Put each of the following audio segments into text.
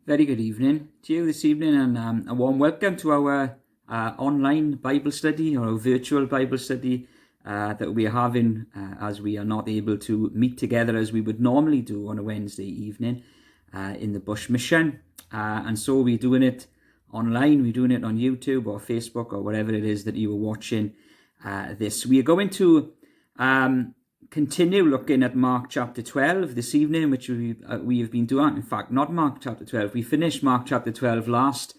Very good evening to you this evening, and a warm welcome to our online Bible study, or our virtual Bible study that we are having as we are not able to meet together as we would normally do on a Wednesday evening in the Bush Mission. And so we're doing it online, we're doing it on YouTube or Facebook or whatever it is that you are watching this. We are going to continue looking at Mark chapter 12 this evening, which we have been doing. In fact, not Mark chapter 12. We finished Mark chapter 12 last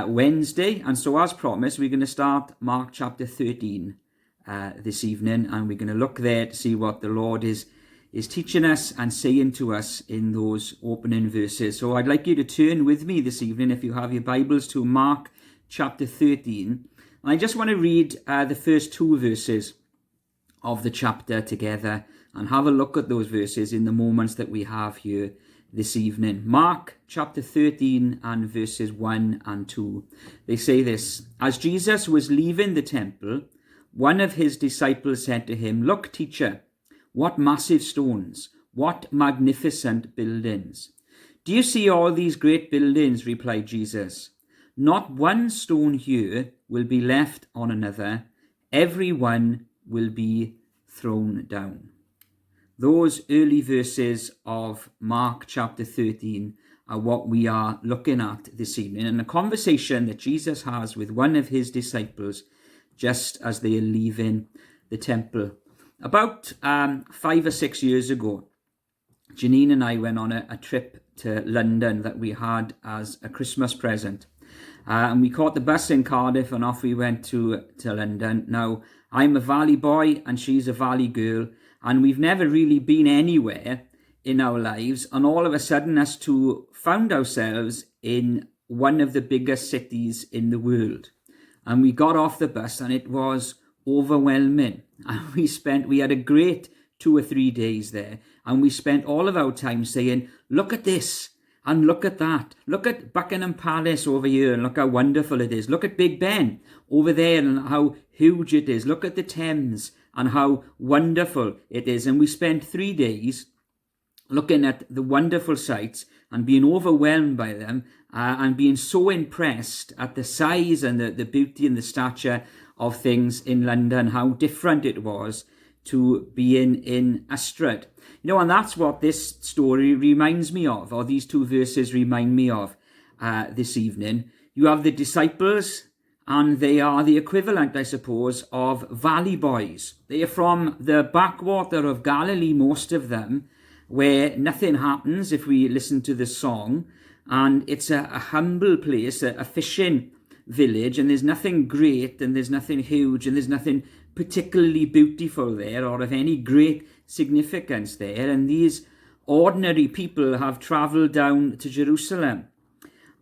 Wednesday. And so as promised, we're going to start Mark chapter 13 this evening. And we're going to look there to see what the Lord is teaching us and saying to us in those opening verses. So I'd like you to turn with me this evening, if you have your Bibles, to Mark chapter 13. And I just want to read the first two verses of the chapter together and have a look at those verses in the moments that we have here this evening. Mark chapter 13 and verses 1 and 2. They say this: As Jesus was leaving the temple, one of his disciples said to him, "Look, teacher, what massive stones, what magnificent buildings." "Do you see all these great buildings?" replied Jesus. "Not one stone here will be left on another. Every one will be thrown down." Those early verses of Mark chapter 13 are what we are looking at this evening, and a conversation that Jesus has with one of his disciples just as they are leaving the temple. About 5 or 6 years ago, Janine and I went on a trip to London that we had as a Christmas present. And we caught the bus in Cardiff and off we went to London. Now, I'm a Valley boy and she's a Valley girl, and we've never really been anywhere in our lives. And all of a sudden, us two found ourselves in one of the biggest cities in the world. And we got off the bus and it was overwhelming. And we had a great 2 or 3 days there. And we spent all of our time saying, "Look at this. And look at that. Look at Buckingham Palace over here and look how wonderful it is. Look at Big Ben over there and how huge it is. Look at the Thames and how wonderful it is." And we spent 3 days looking at the wonderful sights and being overwhelmed by them and being so impressed at the size and the beauty and the stature of things in London, how different it was to being in Ystrad. And that's what this story reminds me of, or these two verses remind me of this evening. You have the disciples, and they are the equivalent, I suppose, of Valley boys. They are from the backwater of Galilee, most of them, where nothing happens if we listen to the song. And it's a humble place, a fishing village, and there's nothing great, and there's nothing huge, and there's nothing particularly beautiful there or of any great significance there. And these ordinary people have travelled down to Jerusalem,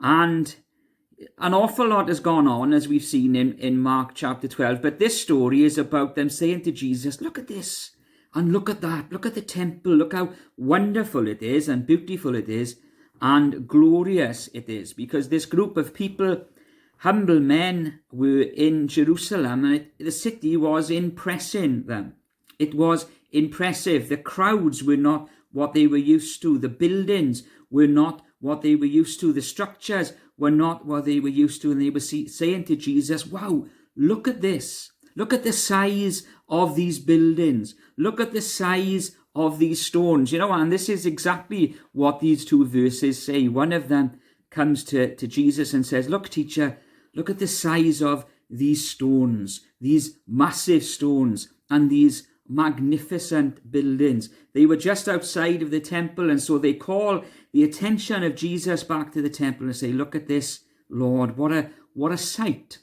and an awful lot has gone on, as we've seen in Mark chapter 12. But this story is about them saying to Jesus, "Look at this and look at that. Look at the temple. Look how wonderful it is and beautiful it is and glorious it is." Because this group of people, humble men, were in Jerusalem, and the city was impressing them. It was impressive. The crowds were not what they were used to. The buildings were not what they were used to. The structures were not what they were used to. And they were saying to Jesus, "Wow, look at this. Look at the size of these buildings. Look at the size of these stones." And this is exactly what these two verses say. One of them comes to Jesus and says, "Look, teacher, look at the size of these stones, these massive stones, and these magnificent buildings." They were just outside of the temple, and so they call the attention of Jesus back to the temple and say, "Look at this, Lord, what a sight,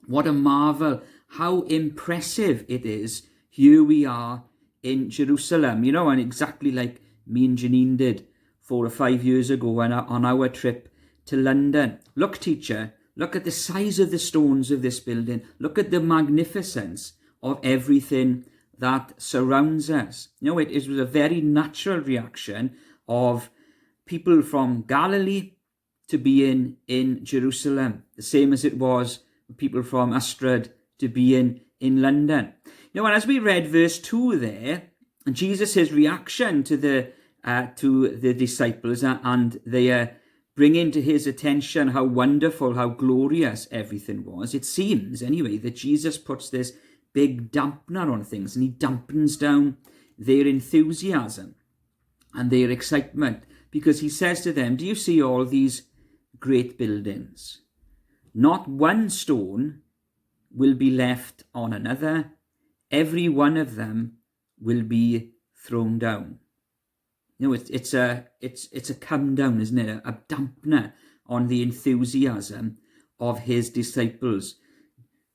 what a marvel, how impressive it is. Here we are in Jerusalem," and exactly like me and Janine did 4 or 5 years ago on our trip to London. "Look, teacher, look at the size of the stones of this building. Look at the magnificence of everything that surrounds us." It was a very natural reaction of people from Galilee to being in Jerusalem, the same as it was people from Ystrad to being in London. And as we read verse 2 there, Jesus' reaction to the disciples and their bringing to his attention how wonderful, how glorious everything was. It seems, anyway, that Jesus puts this big dampener on things, and he dampens down their enthusiasm and their excitement, because he says to them, do you see all these great buildings? Not one stone will be left on another. Every one of them will be thrown down. You know, it's a come down, isn't it? A dampener on the enthusiasm of his disciples.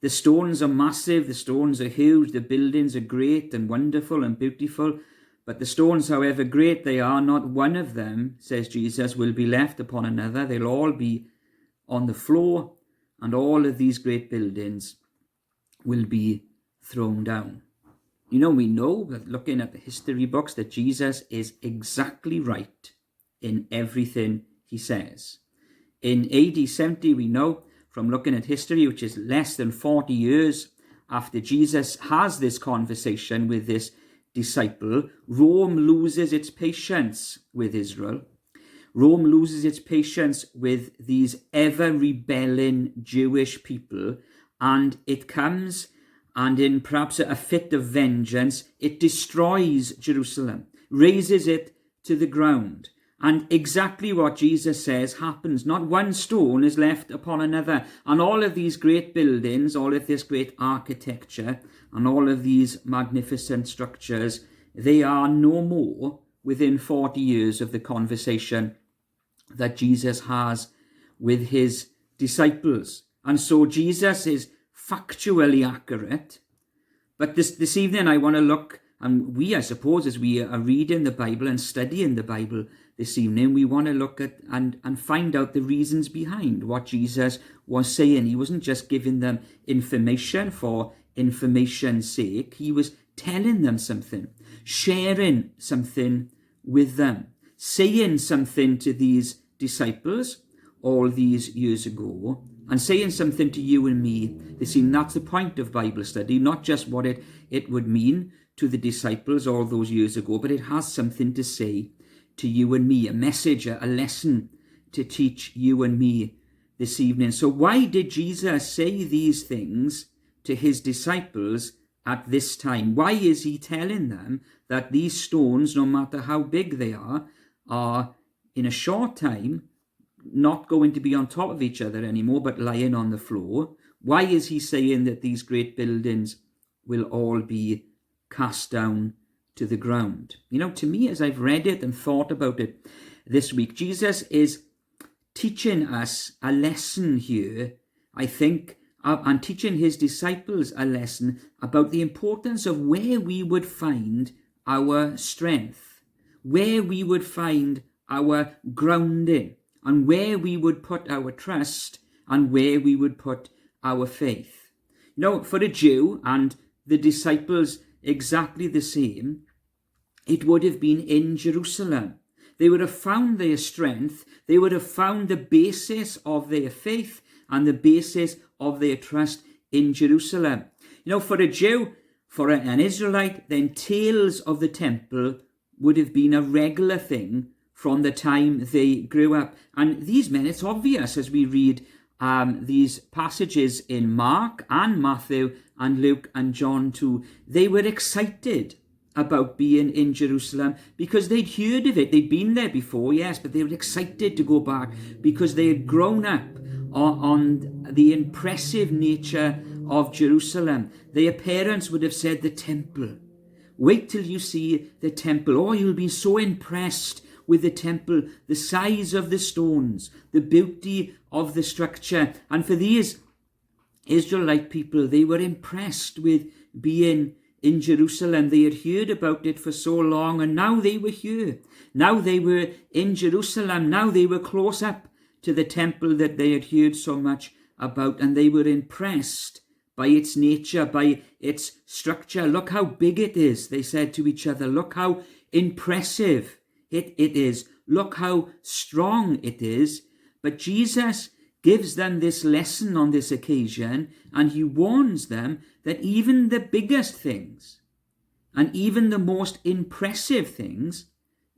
The stones are massive, the stones are huge, the buildings are great and wonderful and beautiful. But the stones, however great they are, not one of them, says Jesus, will be left upon another. They'll all be on the floor, and all of these great buildings will be thrown down. You know, we know that looking at the history books that Jesus is exactly right in everything he says. In AD 70, we know from looking at history, which is less than 40 years after Jesus has this conversation with this disciple, Rome loses its patience with Israel. Rome loses its patience with these ever-rebelling Jewish people, and it comes, and in perhaps a fit of vengeance, it destroys Jerusalem, razes it to the ground. And exactly what Jesus says happens. Not one stone is left upon another. And all of these great buildings, all of this great architecture, and all of these magnificent structures, they are no more within 40 years of the conversation that Jesus has with his disciples. And so Jesus is factually accurate. But this evening I want to look, and we, I suppose, as we are reading the Bible and studying the Bible this evening, we want to look at and find out the reasons behind what Jesus was saying. He wasn't just giving them information for information's sake. He was telling them something, sharing something with them, saying something to these disciples all these years ago, and saying something to you and me this evening. That's the point of Bible study, not just what it would mean to the disciples all those years ago, but it has something to say to you and me, a message, a lesson to teach you and me this evening. So why did Jesus say these things to his disciples at this time? Why is he telling them that these stones, no matter how big they are in a short time not going to be on top of each other anymore, but lying on the floor? Why is he saying that these great buildings will all be cast down to the ground? You know, to me, as I've read it and thought about it this week, Jesus is teaching us a lesson here, I think, and teaching his disciples a lesson about the importance of where we would find our strength, where we would find our grounding, and where we would put our trust, and where we would put our faith. You know, for a Jew, and the disciples exactly the same, it would have been in Jerusalem. They would have found their strength, they would have found the basis of their faith and the basis of their trust in Jerusalem. You know, for a Jew, for an Israelite, then tales of the temple would have been a regular thing from the time they grew up. And these men, it's obvious as we read these passages in Mark and Matthew and Luke and John too, they were excited about being in Jerusalem because they'd heard of it. They'd been there before, yes, but they were excited to go back because they had grown up on the impressive nature of Jerusalem. Their parents would have said, the temple. Wait till you see the temple. Oh, you'll be so impressed with the temple, the size of the stones, the beauty of the structure. And for these Israelite people, they were impressed with being in Jerusalem. They had heard about it for so long, and now they were here. Now they were in Jerusalem. Now they were close up to the temple that they had heard so much about, and they were impressed by its nature, by its structure. Look how big it is, they said to each other. Look how impressive it is. Look how strong it is. But Jesus gives them this lesson on this occasion, and he warns them that even the biggest things and even the most impressive things,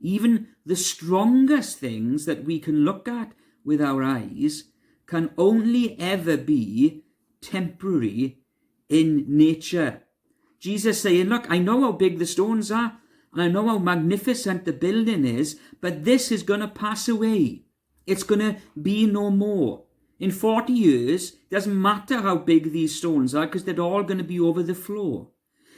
even the strongest things that we can look at with our eyes can only ever be temporary in nature. Jesus saying, look, I know how big the stones are, and I know how magnificent the building is, but this is going to pass away. It's going to be no more. In 40 years, it doesn't matter how big these stones are, because they're all going to be over the floor.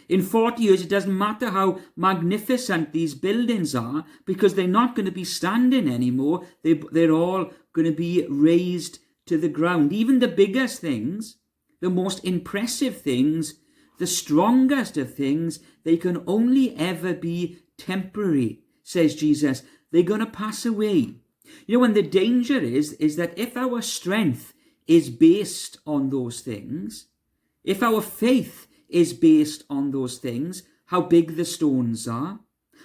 In 40 years, it doesn't matter how magnificent these buildings are, because they're not going to be standing anymore. They're all going to be razed to the ground. Even the biggest things, the most impressive things, the strongest of things, they can only ever be temporary, says Jesus. They're going to pass away. You know, and the danger is that if our strength is based on those things, if our faith is based on those things, how big the stones are,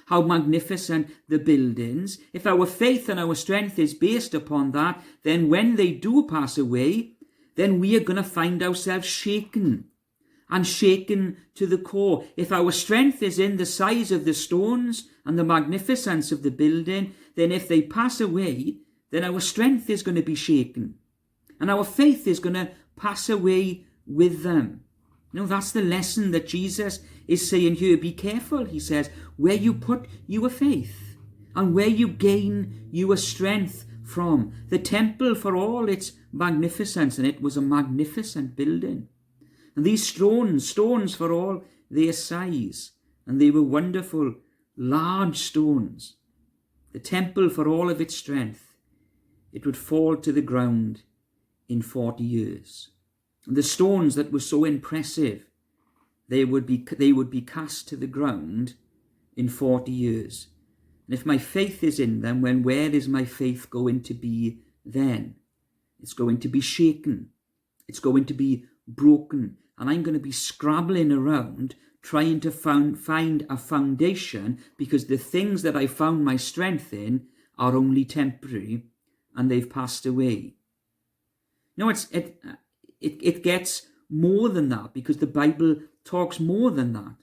how magnificent the buildings, if our faith and our strength is based upon that, then when they do pass away, then we are going to find ourselves shaken, and shaken to the core. If our strength is in the size of the stones and the magnificence of the building, then if they pass away, then our strength is going to be shaken, and our faith is going to pass away with them. You know, that's the lesson that Jesus is saying here. Be careful, he says, where you put your faith and where you gain your strength from. The temple, for all its magnificence, and it was a magnificent building, and these stones for all their size, and they were wonderful, large stones. The temple, for all of its strength, it would fall to the ground in 40 years. And the stones that were so impressive, they would be cast to the ground in 40 years. And if my faith is in them, where is my faith going to be then? It's going to be shaken. It's going to be broken. And I'm going to be scrabbling around trying to find a foundation, because the things that I found my strength in are only temporary and they've passed away. No, it gets more than that, because the Bible talks more than that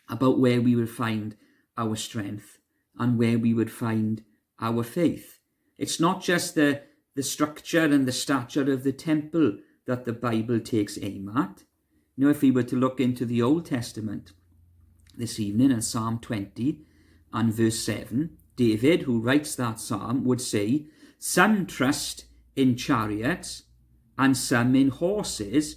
about where we would find our strength and where we would find our faith. It's not just the structure and the stature of the temple that the Bible takes aim at. You know, if we were to look into the Old Testament this evening in Psalm 20 and verse 7, David, who writes that psalm, would say, some trust in chariots and some in horses,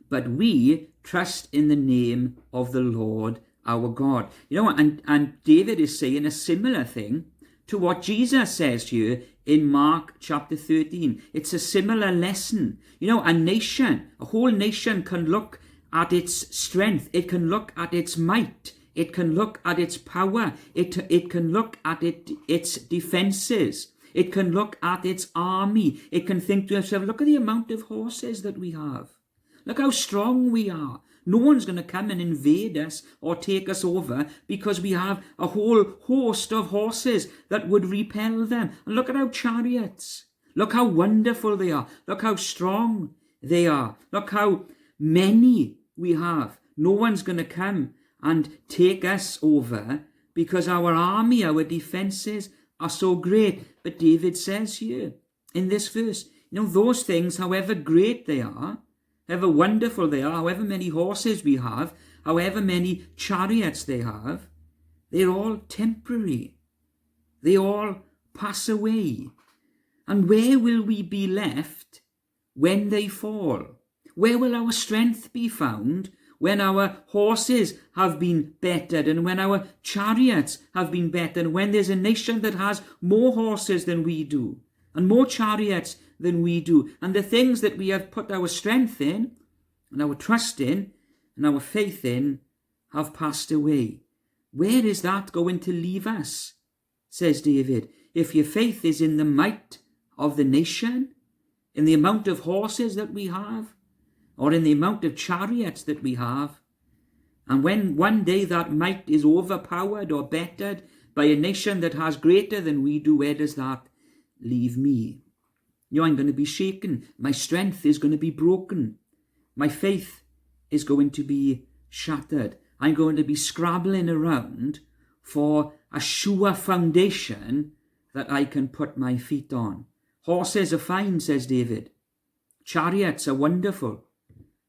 but we trust in the name of the Lord our God. You know, and David is saying a similar thing to what Jesus says here in Mark chapter 13. It's a similar lesson. You know, a whole nation can look at its strength. It can look at its might. It can look at its power. It can look at its defenses. It can look at its army. It can think to itself, look at the amount of horses that we have. Look how strong we are. No one's going to come and invade us or take us over, because we have a whole host of horses that would repel them. And look at our chariots. Look how wonderful they are. Look how strong they are. Look how many we have. No one's going to come and take us over, because our army, our defenses are so great. But David says here in this verse, you know, those things, however great they are, however wonderful they are, however many horses we have, however many chariots they have, they're all temporary. They all pass away. And where will we be left when they fall? Where will our strength be found when our horses have been bettered, and when our chariots have been bettered, and when there's a nation that has more horses than we do, and more chariots than we do, and the things that we have put our strength in, and our trust in, and our faith in, have passed away? Where is that going to leave us? Says David. If your faith is in the might of the nation, in the amount of horses that we have, or in the amount of chariots that we have, and when one day that might is overpowered or bettered by a nation that has greater than we do, where does that leave me? You know, I'm going to be shaken. My strength is going to be broken. My faith is going to be shattered. I'm going to be scrabbling around for a sure foundation that I can put my feet on. Horses are fine, says David. Chariots are wonderful,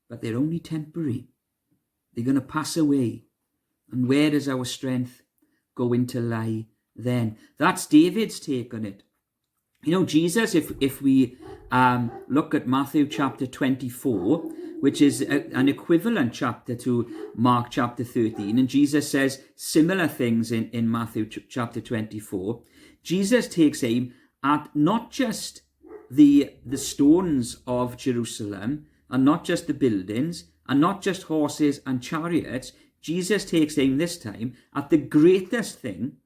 but they're only temporary. They're going to pass away. And where does our strength going to lie then? That's David's take on it. You know, Jesus, if we look at Matthew chapter 24, which is an equivalent chapter to Mark chapter 13, and Jesus says similar things in Matthew chapter 24, Jesus takes aim at not just the stones of Jerusalem, and not just the buildings, and not just horses and chariots. Jesus takes aim this time at the greatest thing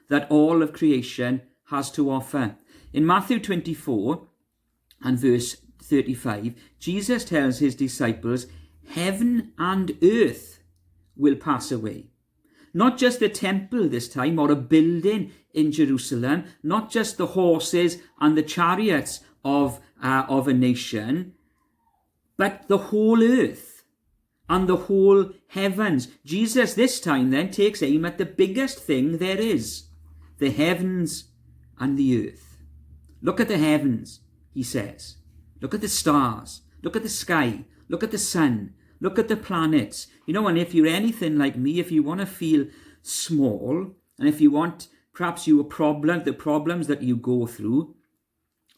that all of creation has to offer. In Matthew 24 and verse 35, Jesus tells his disciples, heaven and earth will pass away. Not just the temple this time, or a building in Jerusalem, not just the horses and the chariots of a nation, but the whole earth and the whole heavens. Jesus this time then takes aim at the biggest thing there is, the heavens and the earth. Look at the heavens, he says. Look at the stars. Look at the sky. Look at the sun. Look at the planets. You know, and if you're anything like me, if you want to feel small, and if you want perhaps the problems that you go through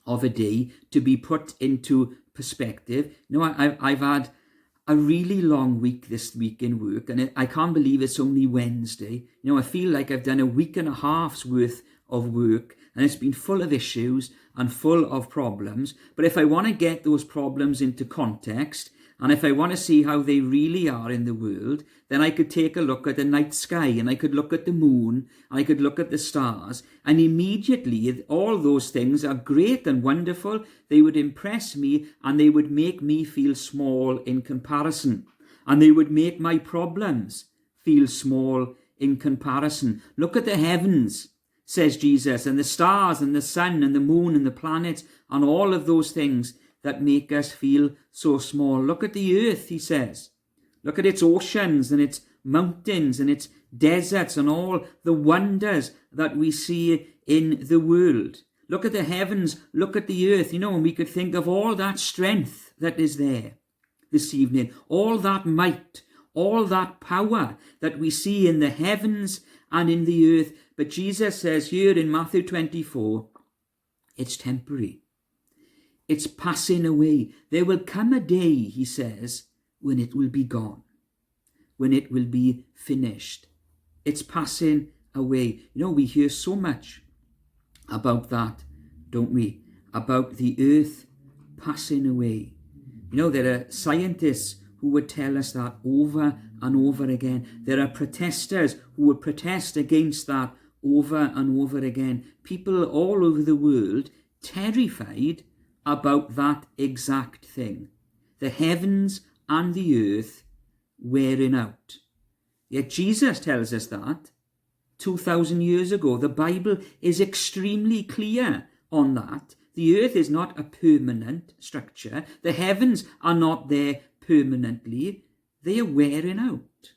of a day to be put into perspective. You know, I've had a really long week this week in work, and I can't believe it's only Wednesday. You know, I feel like I've done a week and a half's worth of work, and it's been full of issues and full of problems. But if I want to get those problems into context, and if I want to see how they really are in the world, then I could take a look at the night sky, and I could look at the moon, and I could look at the stars, and immediately all those things are great and wonderful. They would impress me, and they would make me feel small in comparison, and they would make my problems feel small in comparison. Look at the heavens, says Jesus, and the stars and the sun and the moon and the planets and all of those things that make us feel so small. Look at the earth, he says. Look at its oceans and its mountains and its deserts and all the wonders that we see in the world. Look at the heavens, look at the earth, you know, and we could think of all that strength that is there this evening, all that might, all that power that we see in the heavens and in the earth. But Jesus says here in Matthew 24, it's temporary. It's passing away. There will come a day, he says, when it will be gone, when it will be finished. It's passing away. You know, we hear so much about that, don't we? About the earth passing away. You know, there are scientists who would tell us that over and over again. There are protesters who would protest against that over and over again. People all over the world terrified about that exact thing. The heavens and the earth wearing out. Yet Jesus tells us that 2,000 years ago. The Bible is extremely clear on that. The earth is not a permanent structure. The heavens are not there permanently. They are wearing out.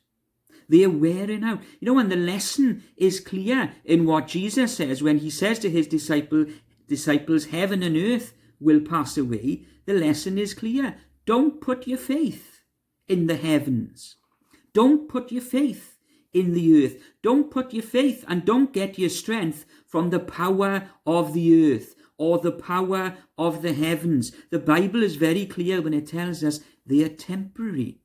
They are wearing out. You know, and the lesson is clear in what Jesus says when he says to his disciples, heaven and earth will pass away. The lesson is clear. Don't put your faith in the heavens. Don't put your faith in the earth. Don't put your faith and don't get your strength from the power of the earth or the power of the heavens. The Bible is very clear when it tells us they are temporary.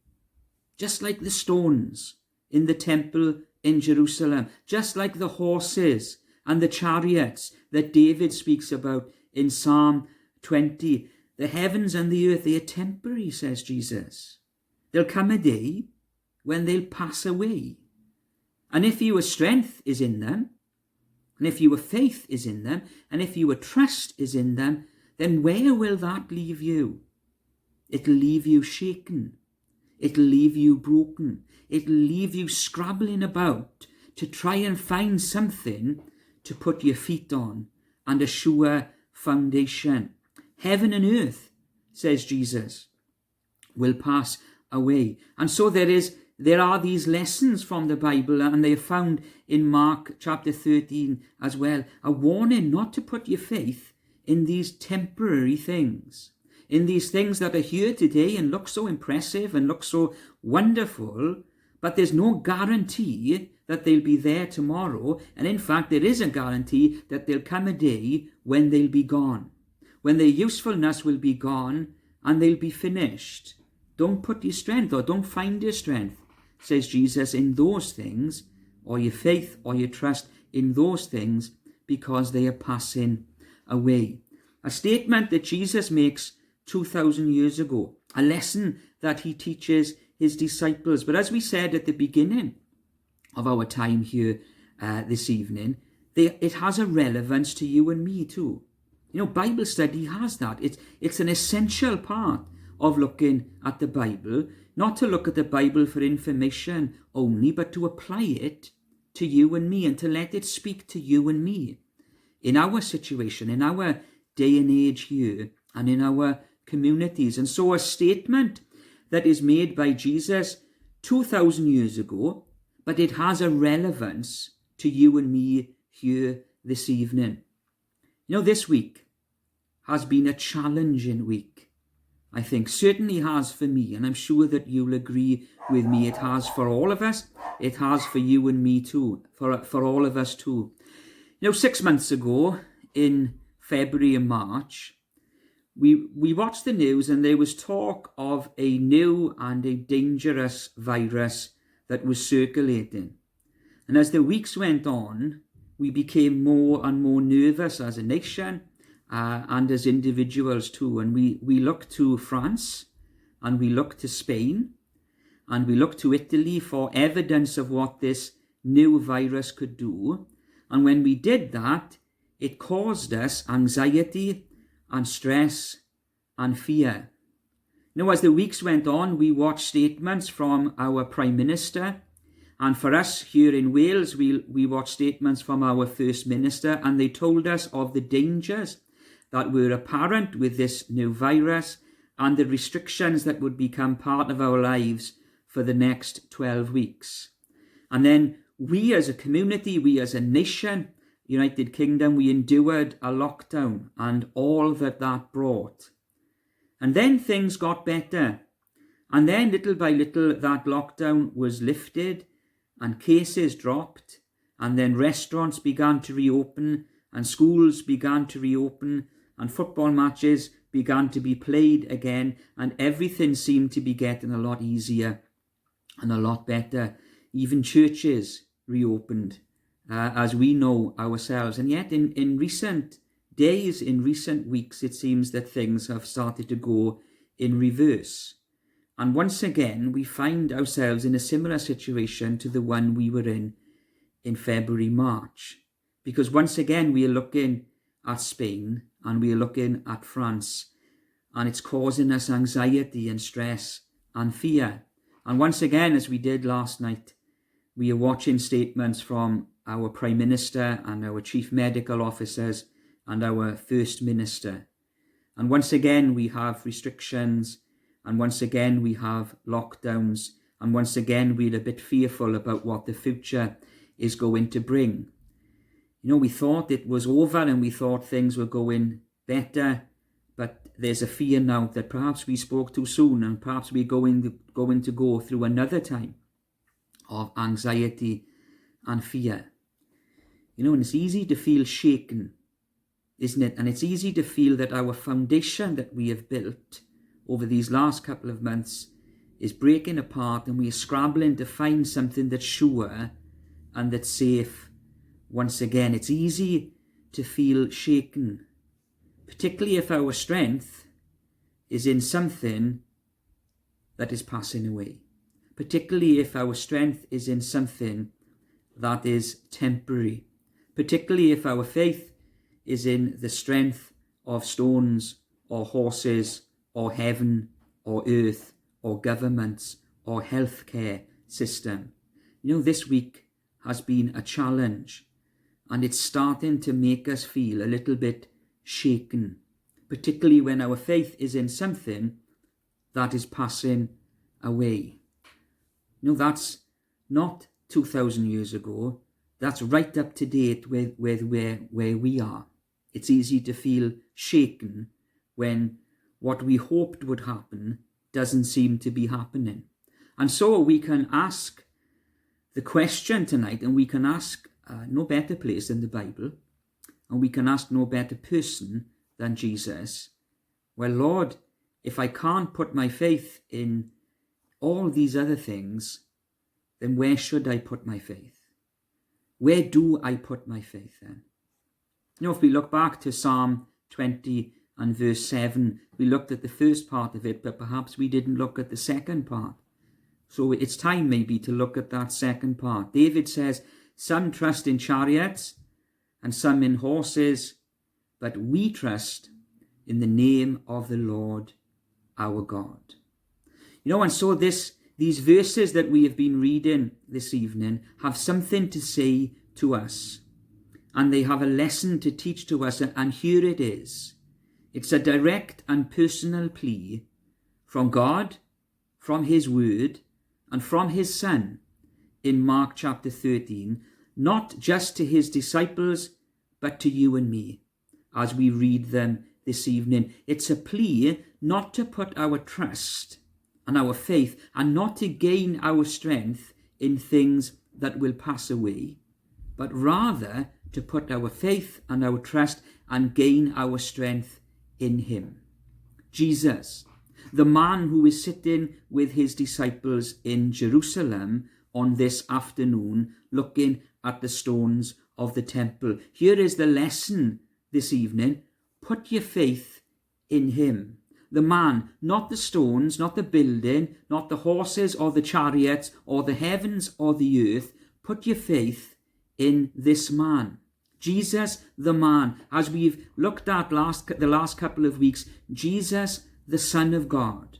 Just like the stones in the temple in Jerusalem. Just like the horses and the chariots that David speaks about in Psalm 20. The heavens and the earth, they are temporary, says Jesus. There'll come a day when they'll pass away. And if your strength is in them, and if your faith is in them, and if your trust is in them, then where will that leave you? It'll leave you shaken. It'll leave you broken. It'll leave you scrabbling about to try and find something to put your feet on and a sure foundation. Heaven and earth, says Jesus, will pass away. And so there are these lessons from the Bible, and they are found in Mark chapter 13 as well. A warning not to put your faith in these temporary things, in these things that are here today and look so impressive and look so wonderful, but there's no guarantee that they'll be there tomorrow. And in fact, there is a guarantee that there'll come a day when they'll be gone, when their usefulness will be gone and they'll be finished. Don't put your strength, or don't find your strength, says Jesus, in those things, or your faith or your trust in those things, because they are passing away. A statement that Jesus makes 2,000 years ago, a lesson that he teaches his disciples. But as we said at the beginning of our time here this evening, it has a relevance to you and me too. Bible study has that. It's an essential part of looking at the Bible, not to look at the Bible for information only, but to apply it to you and me, and to let it speak to you and me in our situation, in our day and age here, and in our communities. And so a statement that is made by Jesus 2,000 years ago, but it has a relevance to you and me here this evening. This week has been a challenging week. I think certainly has for me, and I'm sure that you'll agree with me. It has for all of us. It has for you and me too, for all of us too. 6 months ago, in February and March, we watched the news, and there was talk of a new and a dangerous virus that was circulating. And as the weeks went on, we became more and more nervous as a nation and as individuals too. And we looked to France, and we looked to Spain, and we looked to Italy for evidence of what this new virus could do. And when we did that, it caused us anxiety and stress and fear. As the weeks went on, we watched statements from our Prime Minister. And for us here in Wales, we watched statements from our First Minister, and they told us of the dangers that were apparent with this new virus and the restrictions that would become part of our lives for the next 12 weeks. And then we as a community, we as a nation, United Kingdom, we endured a lockdown and all that brought. And then things got better. And then little by little that lockdown was lifted and cases dropped, and then restaurants began to reopen, and schools began to reopen, and football matches began to be played again, and everything seemed to be getting a lot easier and a lot better. Even churches reopened, as we know ourselves. And yet in recent days, in recent weeks, it seems that things have started to go in reverse. And once again, we find ourselves in a similar situation to the one we were in February, March. Because once again, we are looking at Spain and we are looking at France, and it's causing us anxiety and stress and fear. And once again, as we did last night, we are watching statements from our Prime Minister and our Chief Medical Officers and our First Minister. And once again, we have restrictions, and once again, we have lockdowns, and once again, we're a bit fearful about what the future is going to bring. We thought it was over and we thought things were going better, but there's a fear now that perhaps we spoke too soon, and perhaps we're going to go through another time of anxiety and fear. And it's easy to feel shaken, isn't it? And it's easy to feel that our foundation that we have built over these last couple of months is breaking apart, and we are scrambling to find something that's sure and that's safe once again. It's easy to feel shaken, particularly if our strength is in something that is passing away, particularly if our strength is in something that is temporary, particularly if our faith is in the strength of stones or horses or heaven or earth or governments or healthcare system. This week has been a challenge, and it's starting to make us feel a little bit shaken, particularly when our faith is in something that is passing away. That's not 2,000 years ago. That's right up to date with where we are. It's easy to feel shaken when what we hoped would happen doesn't seem to be happening. And so we can ask the question tonight, and we can ask no better place than the Bible, and we can ask no better person than Jesus. Well, Lord, if I can't put my faith in all these other things, then where should I put my faith? Where do I put my faith then? You know, if we look back to Psalm 20 and verse 7, we looked at the first part of it, but perhaps we didn't look at the second part. So it's time maybe to look at that second part. David says, some trust in chariots and some in horses, but we trust in the name of the Lord our God. You know, and so these verses that we have been reading this evening have something to say to us. And they have a lesson to teach to us, and here it is. It's a direct and personal plea from God, from his word, and from his Son in Mark chapter 13, not just to his disciples, but to you and me, as we read them this evening. It's a plea not to put our trust and our faith, and not to gain our strength in things that will pass away, but rather to put our faith and our trust and gain our strength in him. Jesus, the man who is sitting with his disciples in Jerusalem on this afternoon, looking at the stones of the temple. Here is the lesson this evening. Put your faith in him. The man, not the stones, not the building, not the horses or the chariots or the heavens or the earth. Put your faith in this man. Jesus, the man, as we've looked at the last couple of weeks, Jesus, the Son of God,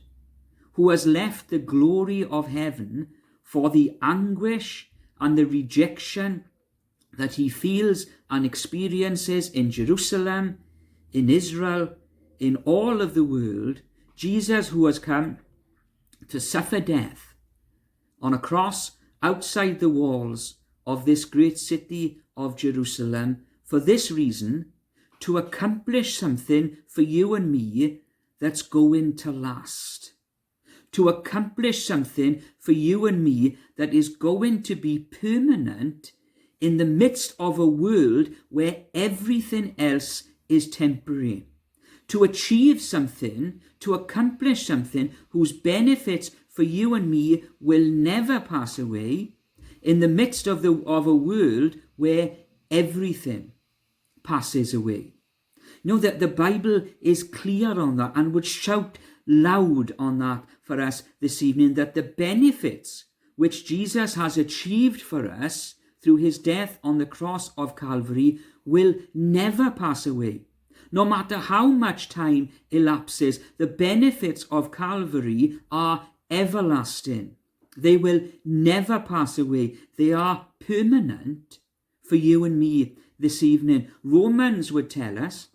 who has left the glory of heaven for the anguish and the rejection that he feels and experiences in Jerusalem, in Israel, in all of the world. Jesus, who has come to suffer death on a cross outside the walls of this great city of Jerusalem, for this reason, to accomplish something for you and me that's going to last. To accomplish something for you and me that is going to be permanent in the midst of a world where everything else is temporary. To achieve something, to accomplish something whose benefits for you and me will never pass away, in the midst of a world where everything passes away. You know that the Bible is clear on that, and would shout loud on that for us this evening, that the benefits which Jesus has achieved for us through his death on the cross of Calvary will never pass away. No matter how much time elapses, the benefits of Calvary are everlasting. They will never pass away. They are permanent for you and me this evening. Romans would tell us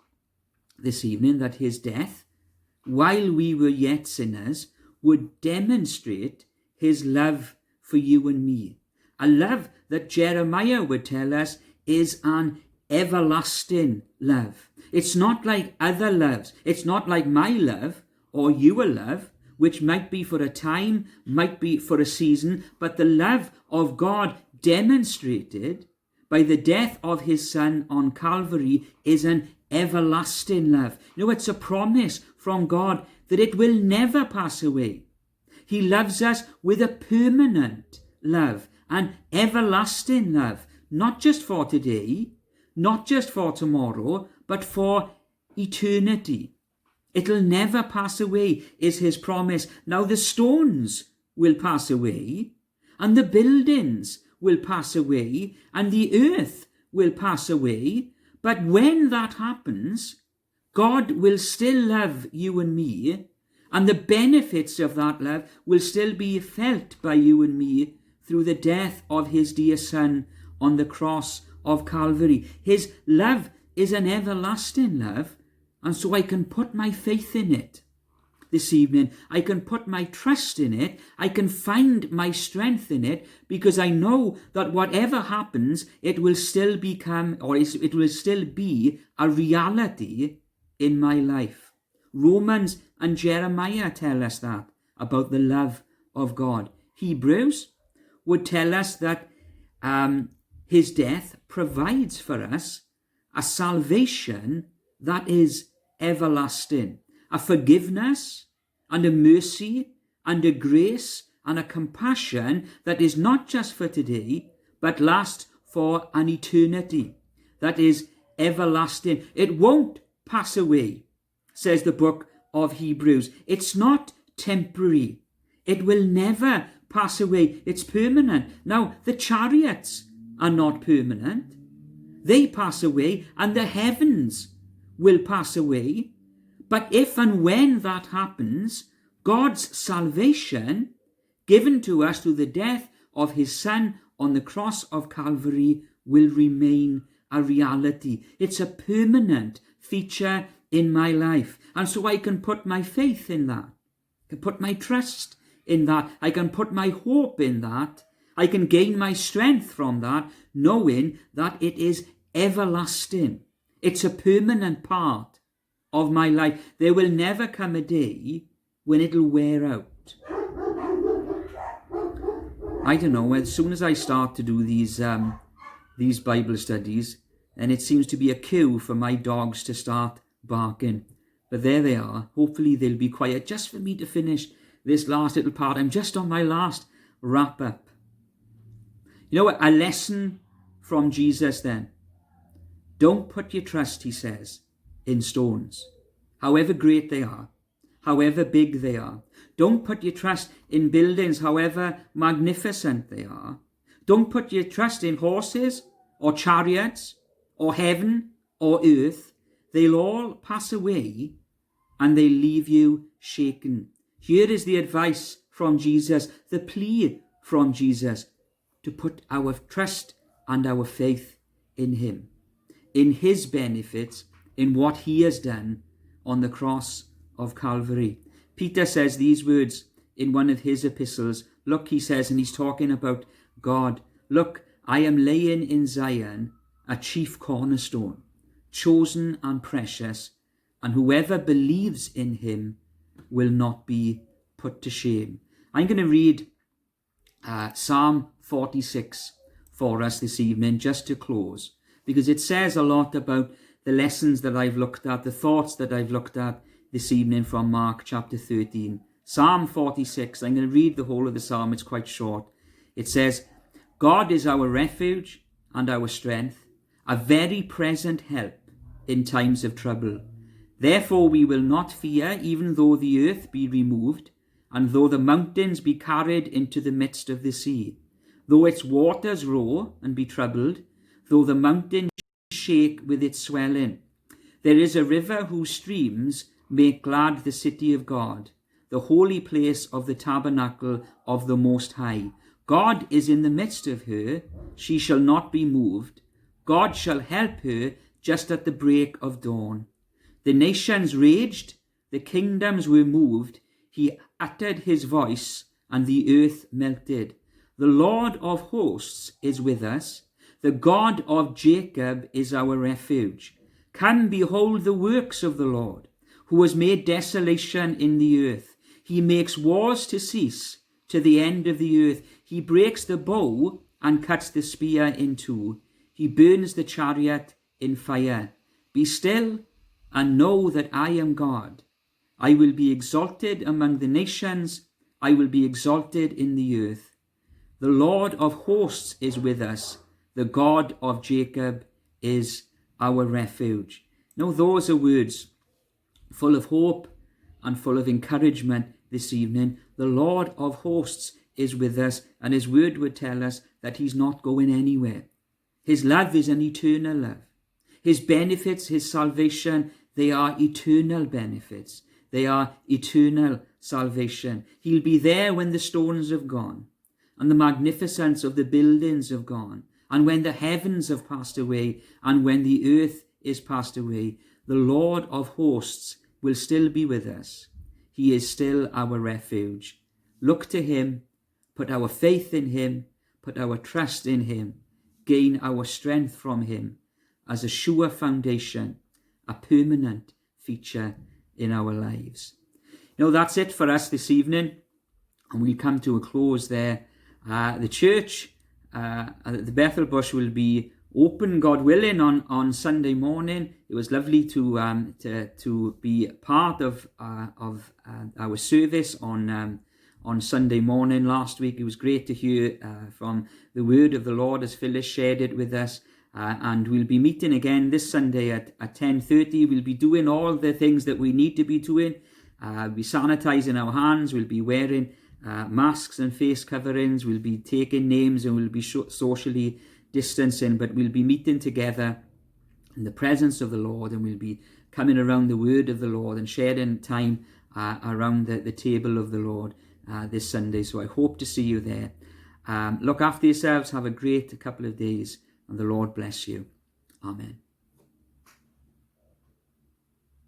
this evening that his death, while we were yet sinners, would demonstrate his love for you and me. A love that Jeremiah would tell us is an everlasting love. It's not like other loves. It's not like my love or your love, which might be for a time, might be for a season, but the love of God demonstrated by the death of his Son on Calvary is an everlasting love. You know, it's a promise from God that it will never pass away. He loves us with a permanent love, an everlasting love, not just for today, not just for tomorrow, but for eternity. It'll never pass away, is his promise. Now the stones will pass away, and the buildings will pass away, and the earth will pass away. But when that happens, God will still love you and me, and the benefits of that love will still be felt by you and me through the death of his dear Son on the cross of Calvary. His love is an everlasting love, and so I can put my faith in it. this evening. I can put my trust in it. I can find my strength in it, because I know that whatever happens, it will still become, or it will still be a reality in my life. Romans and Jeremiah tell us that about the love of God. Hebrews would tell us that his death provides for us a salvation that is everlasting, a forgiveness and a mercy and a grace and a compassion that is not just for today, but lasts for an eternity, that is everlasting. It won't pass away, says the book of Hebrews. It's not temporary. It will never pass away. It's permanent. Now, the chariots are not permanent. They pass away, and the heavens will pass away. But if and when that happens, God's salvation, given to us through the death of his Son on the cross of Calvary, will remain a reality. It's a permanent feature in my life. And so I can put my faith in that. I can put my trust in that. I can put my hope in that. I can gain my strength from that, knowing that it is everlasting. It's a permanent part of my life. There will never come a day when it'll wear out. I don't know, as soon as I start to do these Bible studies, and it seems to be a queue for my dogs to start barking. But there they are. Hopefully they'll be quiet just for me to finish this last little part. I'm just on my last wrap up. You know what? A lesson from Jesus then. Don't put your trust, he says, in stones, however great they are, however big they are. Don't put your trust in buildings, however magnificent they are. Don't put your trust in horses or chariots or heaven or earth. They'll all pass away and they leave you shaken. Here is the advice from Jesus, the plea from Jesus, to put our trust and our faith in him, in his benefits, in what he has done on the cross of Calvary. Peter says these words in one of his epistles. Look, he says, and he's talking about God. Look, I am laying in Zion a chief cornerstone, chosen and precious, and whoever believes in him will not be put to shame. I'm going to read Psalm 46 for us this evening, just to close, because it says a lot about the lessons that I've looked at, the thoughts that I've looked at this evening from Mark chapter 13. Psalm 46, I'm going to read the whole of the psalm, it's quite short. It says, God is our refuge and our strength, a very present help in times of trouble. Therefore we will not fear, even though the earth be removed, and though the mountains be carried into the midst of the sea, though its waters roar and be troubled, though the mountains shake with its swelling. There is a river whose streams make glad the city of God, the holy place of the tabernacle of the Most High. God is in the midst of her, she shall not be moved. God shall help her just at the break of dawn. The nations raged, the kingdoms were moved. He uttered his voice, and the earth melted. The Lord of hosts is with us. The God of Jacob is our refuge. Come, behold the works of the Lord, who has made desolation in the earth. He makes wars to cease to the end of the earth. He breaks the bow and cuts the spear in two. He burns the chariot in fire. Be still and know that I am God. I will be exalted among the nations. I will be exalted in the earth. The Lord of hosts is with us. The God of Jacob is our refuge. Now, those are words full of hope and full of encouragement this evening. The Lord of hosts is with us, and his word would tell us that he's not going anywhere. His love is an eternal love. His benefits, his salvation, they are eternal benefits. They are eternal salvation. He'll be there when the stones have gone and the magnificence of the buildings have gone, and when the heavens have passed away, and when the earth is passed away. The Lord of hosts will still be with us. He is still our refuge. Look to him, put our faith in him, put our trust in him, gain our strength from him as a sure foundation, a permanent feature in our lives. That's it for us this evening, and we'll come to a close there. The church, the Bethel Bush, will be open, God willing, on Sunday morning. It was lovely to be part of our service on Sunday morning last week. It was great to hear from the word of the Lord as Phyllis shared it with us. And we'll be meeting again this Sunday at 10:30. We'll be doing all the things that we need to be doing. We'll be sanitizing our hands. We'll be wearing masks and face coverings. We'll be taking names, and we'll be socially distancing. But we'll be meeting together in the presence of the Lord, and we'll be coming around the word of the Lord and sharing time around the table of the Lord this Sunday. So I hope to see you there. Look after yourselves. Have a great couple of days, and the Lord bless you. Amen.